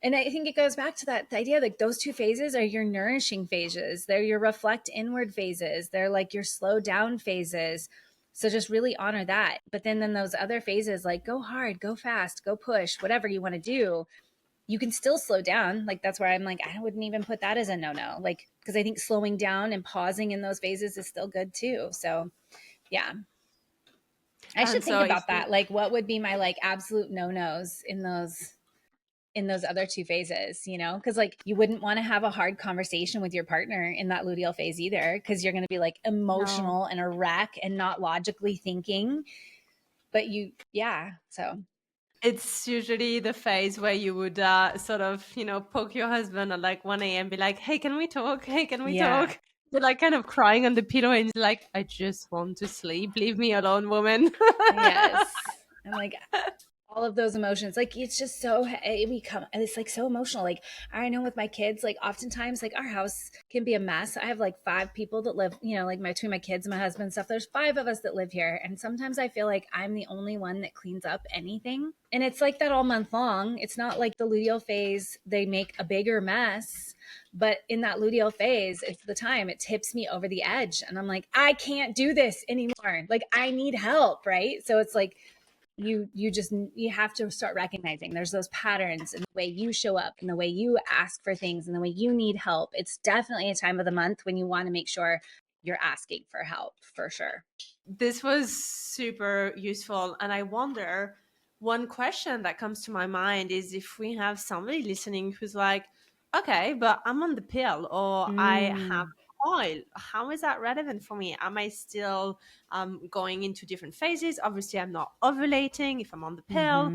and I think it goes back to that the idea like those two phases are your nourishing phases. They're your reflect inward phases. They're like your slow down phases. So just really honor that. But then those other phases like go hard, go fast, go push, whatever you want to do, you can still slow down. Like that's where I'm like, I wouldn't even put that as a no-no. Like, because I think slowing down and pausing in those phases is still good too. So yeah. I should And think so if about you, that. Like what would be my like absolute no-nos in those other two phases, you know? Because like you wouldn't want to have a hard conversation with your partner in that luteal phase either, because you're going to be like no, emotional and a wreck and not logically thinking. But yeah. So it's usually the phase where you would sort of, poke your husband at like 1 a.m. be like, hey, can we talk? Hey, can we yeah. talk? You're like kind of crying on the pillow and you're like, I just want to sleep. Leave me alone, woman. Yes. And like all of those emotions, like it's just so it's like so emotional. Like I know with my kids, like oftentimes like our house can be a mess. I have like 5 people that live, like between my kids and my husband and stuff, there's 5 of us that live here, and sometimes I feel like I'm the only one that cleans up anything, and it's like that all month long. It's not like the luteal phase they make a bigger mess, but in that luteal phase, it's the time it tips me over the edge, and I'm like, I can't do this anymore, like I need help, right? So it's like you have to start recognizing there's those patterns in the way you show up and the way you ask for things and the way you need help. It's definitely a time of the month when you want to make sure you're asking for help, for sure. This was super useful. And I wonder, one question that comes to my mind is if we have somebody listening who's like, okay, but I'm on the pill or I have oil. How is that relevant for me? Am I still going into different phases? Obviously, I'm not ovulating if I'm on the pill,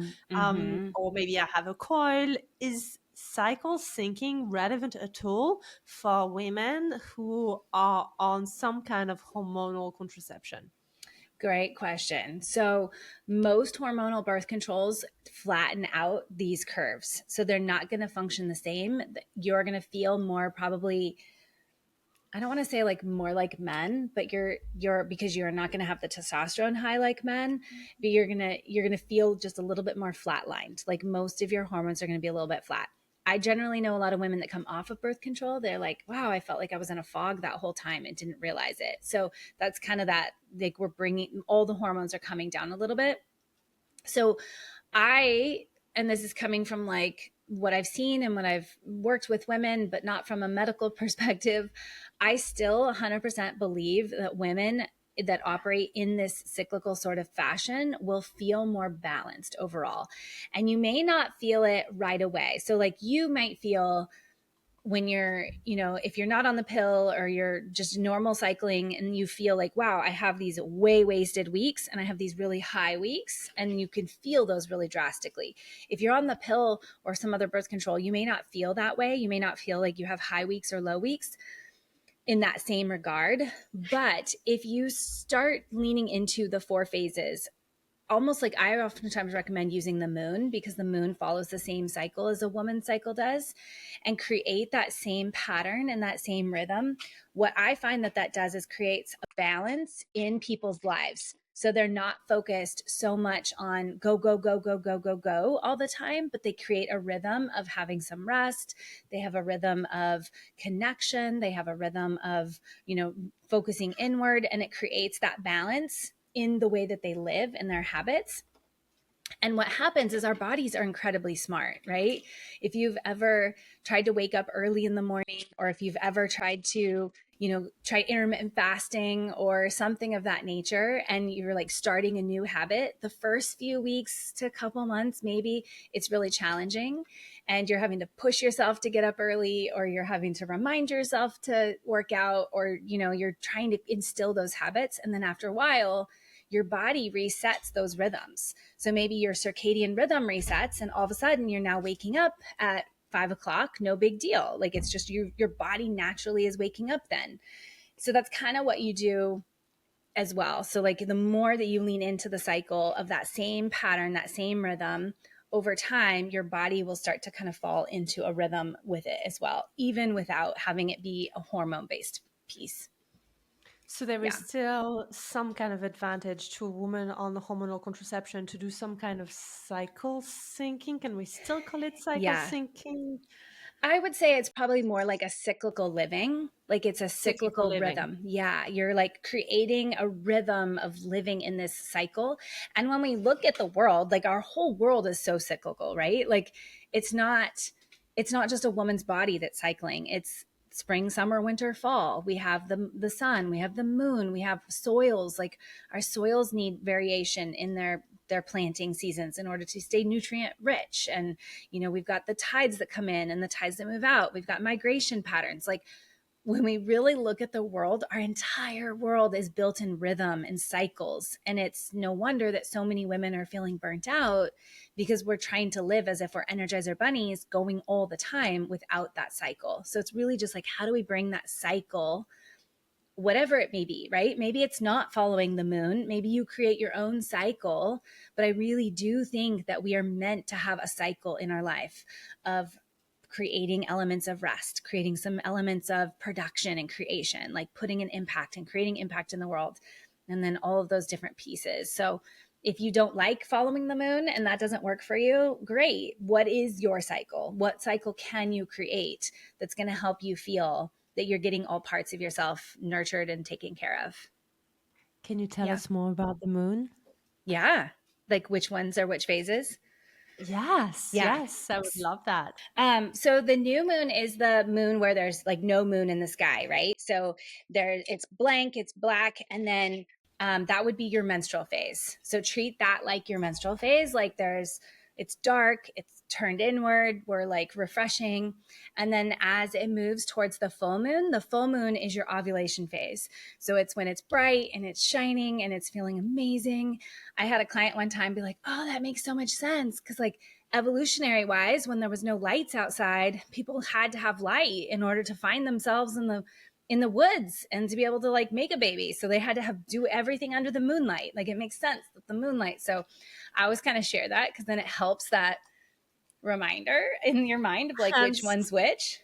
or maybe I have a coil. Is cycle syncing relevant at all for women who are on some kind of hormonal contraception? Great question. So, most hormonal birth controls flatten out these curves. So, they're not going to function the same. You're going to feel more probably, I don't want to say like more like men, but you're because you're not going to have the testosterone high like men, but you're going to feel just a little bit more flatlined. Like most of your hormones are going to be a little bit flat. I generally know a lot of women that come off of birth control. They're like, wow, I felt like I was in a fog that whole time and didn't realize it. So that's kind of that, like we're bringing all the hormones are coming down a little bit. So and this is coming from like what I've seen and what I've worked with women, but not from a medical perspective. I still 100% believe that women that operate in this cyclical sort of fashion will feel more balanced overall. And you may not feel it right away. So, like, you might feel when you're, if you're not on the pill or you're just normal cycling and you feel like, wow, I have these way wasted weeks and I have these really high weeks, and you can feel those really drastically. If you're on the pill or some other birth control, you may not feel that way. You may not feel like you have high weeks or low weeks in that same regard. But if you start leaning into the 4 phases, almost like I oftentimes recommend using the moon, because the moon follows the same cycle as a woman's cycle does, and create that same pattern and that same rhythm. What I find that does is creates a balance in people's lives. So they're not focused so much on go, go, go, go, go, go, go all the time, but they create a rhythm of having some rest. They have a rhythm of connection. They have a rhythm of, focusing inward, and it creates that balance in the way that they live and their habits. And what happens is our bodies are incredibly smart, right? If you've ever tried to wake up early in the morning, or if you've ever tried to, try intermittent fasting or something of that nature, and you're like starting a new habit, the first few weeks to a couple months, maybe it's really challenging and you're having to push yourself to get up early, or you're having to remind yourself to work out, or, you're trying to instill those habits. And then after a while, your body resets those rhythms. So maybe your circadian rhythm resets, and all of a sudden you're now waking up at 5 o'clock, no big deal. Like it's just your body naturally is waking up then. So that's kind of what you do as well. So like the more that you lean into the cycle of that same pattern, that same rhythm, over time, your body will start to kind of fall into a rhythm with it as well, even without having it be a hormone-based piece. So there is Yeah. still some kind of advantage to a woman on the hormonal contraception to do some kind of cycle syncing. Can we still call it cycle Yeah. syncing? I would say it's probably more like a cyclical living. Like it's a Cyclical cyclical living. rhythm. Yeah. You're like creating a rhythm of living in this cycle. And when we look at the world, like our whole world is so cyclical, right? Like it's not just a woman's body that's cycling. It's spring, summer, winter, fall. We have the sun, we have the moon, we have soils. Like our soils need variation in their planting seasons in order to stay nutrient rich. And we've got the tides that come in and the tides that move out. We've got migration patterns. Like when we really look at the world, our entire world is built in rhythm and cycles. And it's no wonder that so many women are feeling burnt out, because we're trying to live as if we're Energizer bunnies going all the time without that cycle. So it's really just like, how do we bring that cycle whatever it may be, right? Maybe it's not following the moon. Maybe you create your own cycle. But I really do think that we are meant to have a cycle in our life of creating elements of rest, creating some elements of production and creation, like putting an impact and creating impact in the world. And then all of those different pieces. So if you don't like following the moon and that doesn't work for you, great. What is your cycle? What cycle can you create that's going to help you feel that you're getting all parts of yourself nurtured and taken care of? Can you tell Yeah. us more about the moon? Yeah. Like which ones are which phases? Yes, Yeah. yes, I would love that. So the new moon is the moon where there's like no moon in the sky, right? So there it's blank, it's black, and then that would be your menstrual phase. So treat that like your menstrual phase. Like it's dark, it's turned inward, we're like refreshing. And then as it moves towards the full moon is your ovulation phase. So it's when it's bright and it's shining and it's feeling amazing. I had a client one time be like, oh, that makes so much sense. Cause like evolutionary wise, when there was no lights outside, people had to have light in order to find themselves in the woods and to be able to like make a baby. So they had to have do everything under the moonlight. Like it makes sense that the moonlight. So I always kind of share that because then it helps that reminder in your mind of like which Hence one's which.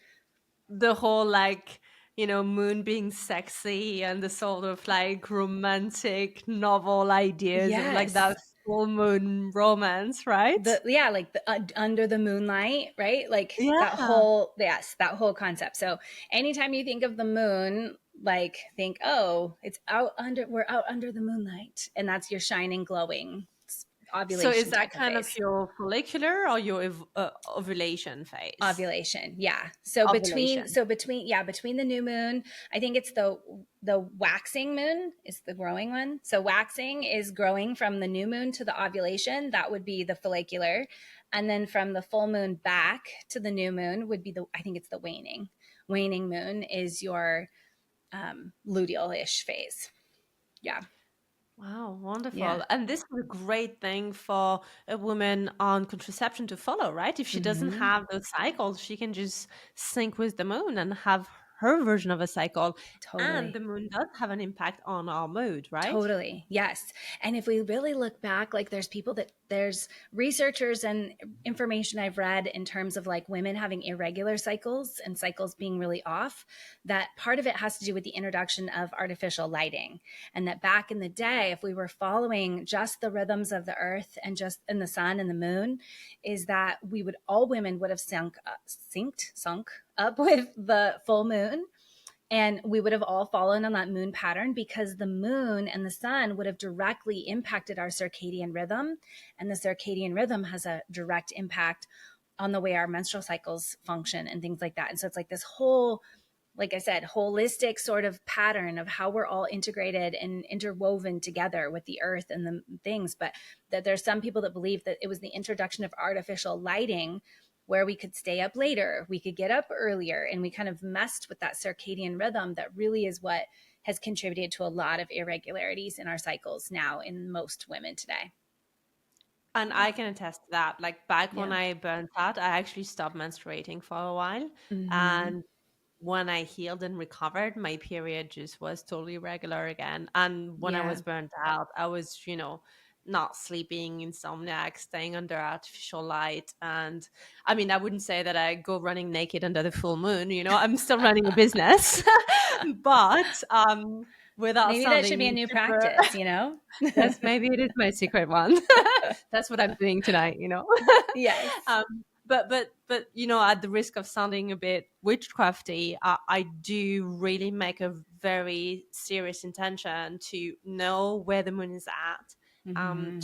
the whole like, moon being sexy and the sort of like romantic novel ideas of like Yes. that full moon romance, right? Like the under the moonlight, right? Like Yeah. that whole concept. So anytime you think of the moon, like think, oh, we're out under the moonlight, and that's your shining, glowing So is ovulation that type of kind of phase. your follicular or your ovulation phase? Ovulation, yeah. So Ovulation. between the new moon, I think it's the waxing moon is the growing one. So waxing is growing from the new moon to the ovulation. That would be the follicular. And then from the full moon back to the new moon would be I think it's the waning. Waning moon is your luteal-ish phase. Yeah. Wow, Yeah. wonderful. And this is a great thing for a woman on contraception to follow, right? If she doesn't Mm-hmm. have those cycles, she can just sync with the moon and have her version of a cycle. And Totally. the moon does have an impact on our mood, right? Totally. Yes. And if we really look back, like there's researchers and information I've read in terms of like women having irregular cycles and cycles being really off, that part of it has to do with the introduction of artificial lighting. And that back in the day, if we were following just the rhythms of the earth and just in the sun and the moon, is that all women would have sunk up with the full moon, and we would have all fallen on that moon pattern because the moon and the sun would have directly impacted our circadian rhythm. And the circadian rhythm has a direct impact on the way our menstrual cycles function and things like that. And so it's like this whole, like I said, holistic sort of pattern of how we're all integrated and interwoven together with the earth and the things. But that there's some people that believe that it was the introduction of artificial lighting where we could stay up later, we could get up earlier, and we kind of messed with that circadian rhythm that really is what has contributed to a lot of irregularities in our cycles now in most women today. And I can attest to that. Like back when Yeah. I burnt out, I actually stopped menstruating for a while. Mm-hmm. And when I healed and recovered, my period just was totally regular again. And when I Yeah. was burnt out, I was, not sleeping, insomniac, staying under artificial light. And I mean, I wouldn't say that I go running naked under the full moon, I'm still running a business, but without Maybe that should be a sounding new super, practice, yes, maybe it is my secret one. That's what I'm doing tonight. Yes. At the risk of sounding a bit witchcrafty, I do really make a very serious intention to know where the moon is at, Mm-hmm.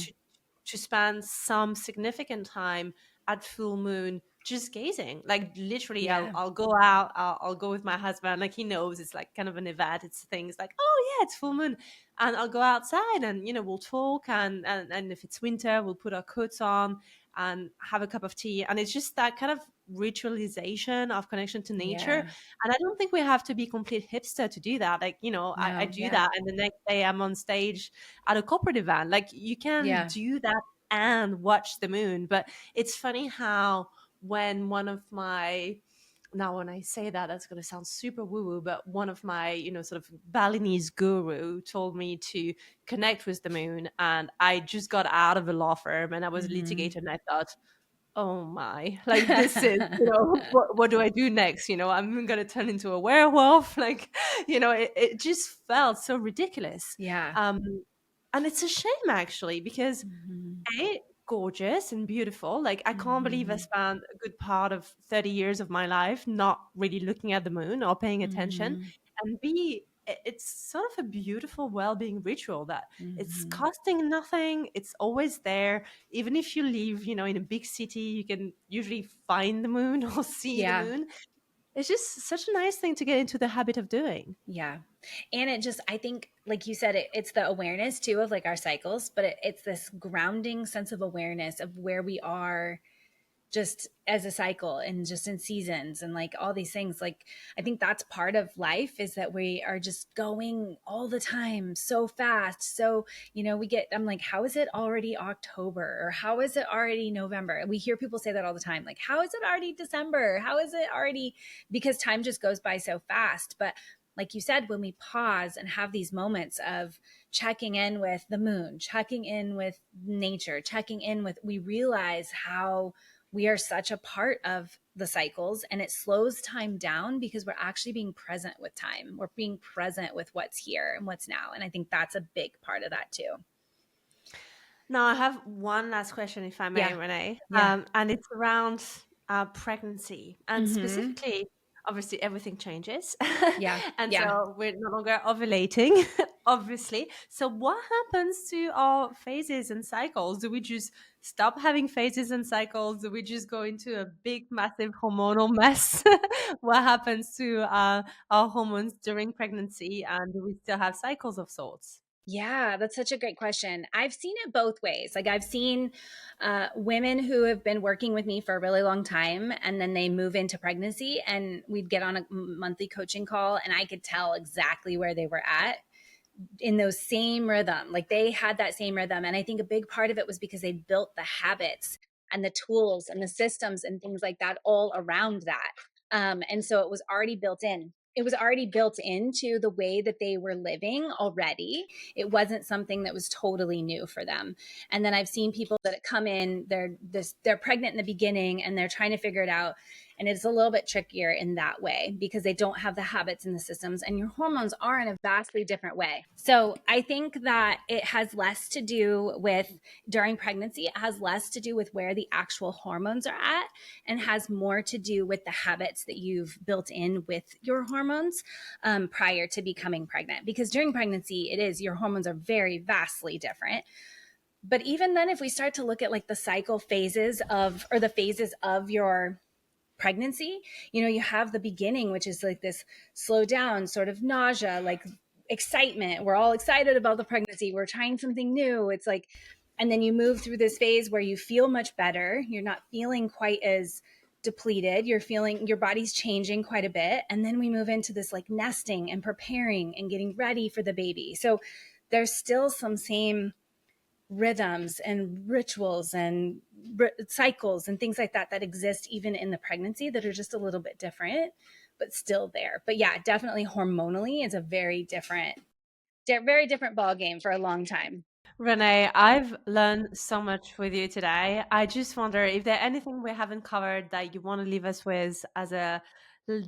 to spend some significant time at full moon just gazing. Like literally, I'll, Yeah. I'll go out, I'll go with my husband. Like he knows it's like kind of an event. It's things like, oh yeah, it's full moon, and I'll go outside and we'll talk, and if it's winter, we'll put our coats on and have a cup of tea. And it's just that kind of ritualization of connection to nature. Yeah. And I don't think we have to be complete hipster to do that. Like, I No. do Yeah. that. And the next day I'm on stage at a corporate event. Like you can Yeah. do that and watch the moon. But it's funny how when one of my now when I say that, that's going to sound super woo-woo, but one of my, sort of Balinese guru told me to connect with the moon. And I just got out of a law firm and I was a Mm-hmm. litigator, and I thought, oh my, like this is, what do I do next? I'm going to turn into a werewolf. Like, it just felt so ridiculous. Yeah. Um, and it's a shame actually, because Mm-hmm. gorgeous and beautiful. Like, I can't believe I Mm-hmm. spent a good part of 30 years of my life not really looking at the moon or paying attention. Mm-hmm. And it's sort of a beautiful well-being ritual that it's Mm-hmm. costing nothing. It's always there. Even if you live, in a big city, you can usually find the moon or see the Yeah. moon. It's just such a nice thing to get into the habit of doing. Yeah. And it just, I think, like you said, it's the awareness too of like our cycles, but it's this grounding sense of awareness of where we are just as a cycle and just in seasons and like all these things. Like, I think that's part of life, is that we are just going all the time so fast. So, I'm like, how is it already October, or how is it already November? We hear people say that all the time. Like, how is it already December? How is it already, because time just goes by so fast. But like you said, when we pause and have these moments of checking in with the moon, checking in with nature, checking in with, we realize how we are such a part of the cycles, and it slows time down because we're actually being present with time. We're being present with what's here and what's now. And I think that's a big part of that too. Now, I have one last question, if I may, Yeah. Renee, Yeah. and it's around pregnancy, and Mm-hmm. specifically, obviously, everything changes, Yeah. and Yeah. so we're no longer ovulating, obviously. So, what happens to our phases and cycles? Do we just stop having phases and cycles? Do we just go into a big, massive hormonal mess? What happens to our hormones during pregnancy, and do we still have cycles of sorts? Yeah, that's such a great question. I've seen it both ways. Like, I've seen women who have been working with me for a really long time, and then they move into pregnancy, and we'd get on a monthly coaching call, and I could tell exactly where they were at in those same rhythm. Like, they had that same rhythm. And I think a big part of it was because they built the habits and the tools and the systems and things like that all around that. And so it was already built in. It was already built into the way that they were living already. It wasn't something that was totally new for them. And then I've seen people that come in, they're pregnant in the beginning and they're trying to figure it out, and it's a little bit trickier in that way because they don't have the habits and the systems, and your hormones are in a vastly different way. So I think that it has less to do with during pregnancy, it has less to do with where the actual hormones are at, and has more to do with the habits that you've built in with your hormones prior to becoming pregnant. Because during pregnancy, your hormones are very vastly different. But even then, if we start to look at like the cycle phases or the phases of your pregnancy, you have the beginning, which is like this slow down sort of nausea, like excitement. We're all excited about the pregnancy. We're trying something new. It's like, and then you move through this phase where you feel much better. You're not feeling quite as depleted. You're feeling your body's changing quite a bit. And then we move into this like nesting and preparing and getting ready for the baby. So there's still some same rhythms and rituals and cycles and things like that exist even in the pregnancy, that are just a little bit different but still there. But yeah, definitely hormonally is a very different ball game for a long time. Renee, I've learned so much with you today. I just wonder if there's anything we haven't covered that you want to leave us with as a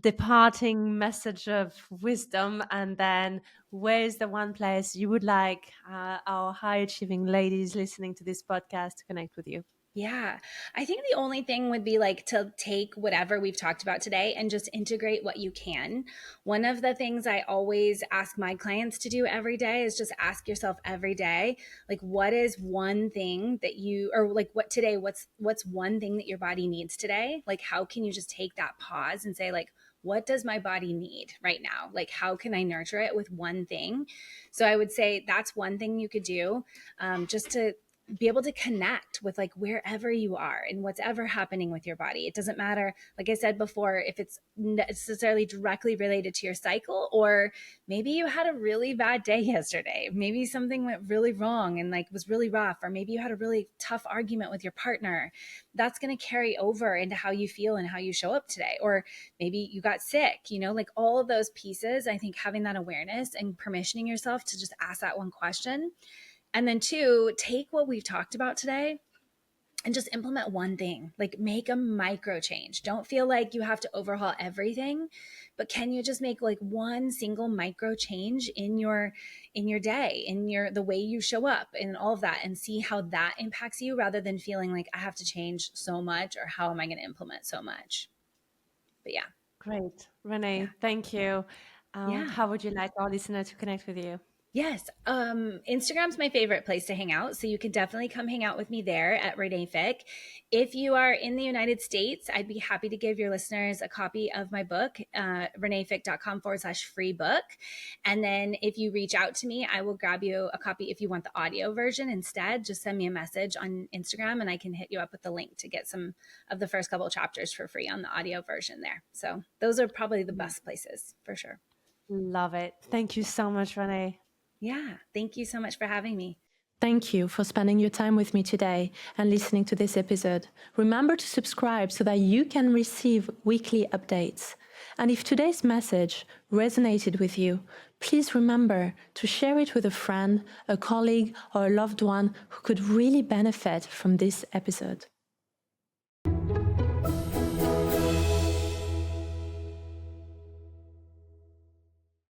departing message of wisdom, and then where's the one place you would like our high achieving ladies listening to this podcast to connect with you? Yeah. I think the only thing would be like to take whatever we've talked about today and just integrate what you can. One of the things I always ask my clients to do every day is just ask yourself every day, like, what is one thing that or like what's one thing that your body needs today? Like, how can you just take that pause and say, like, what does my body need right now? Like, how can I nurture it with one thing? So I would say that's one thing you could do, just to be able to connect with like wherever you are and what's ever happening with your body. It doesn't matter, like I said before, if it's necessarily directly related to your cycle, or maybe you had a really bad day yesterday. Maybe something went really wrong and like was really rough, or maybe you had a really tough argument with your partner. That's going to carry over into how you feel and how you show up today. Or maybe you got sick, like all of those pieces. I think having that awareness and permissioning yourself to just ask that one question. And then two, take what we've talked about today and just implement one thing, like make a micro change. Don't feel like you have to overhaul everything, but can you just make like one single micro change in your day, in the way you show up and all of that, and see how that impacts you, rather than feeling like I have to change so much, or how am I going to implement so much. But yeah. Great. Renae, Yeah. thank you. Yeah. How would you like our listener to connect with you? Yes. Instagram's my favorite place to hang out. So you can definitely come hang out with me there at Renae Fieck. If you are in the United States, I'd be happy to give your listeners a copy of my book, renaefieck.com/free book. And then if you reach out to me, I will grab you a copy if you want the audio version instead. Just send me a message on Instagram and I can hit you up with the link to get some of the first couple of chapters for free on the audio version there. So those are probably the best places for sure. Love it. Thank you so much, Renae. Yeah. Thank you so much for having me. Thank you for spending your time with me today and listening to this episode. Remember to subscribe so that you can receive weekly updates. And if today's message resonated with you, please remember to share it with a friend, a colleague, or a loved one who could really benefit from this episode.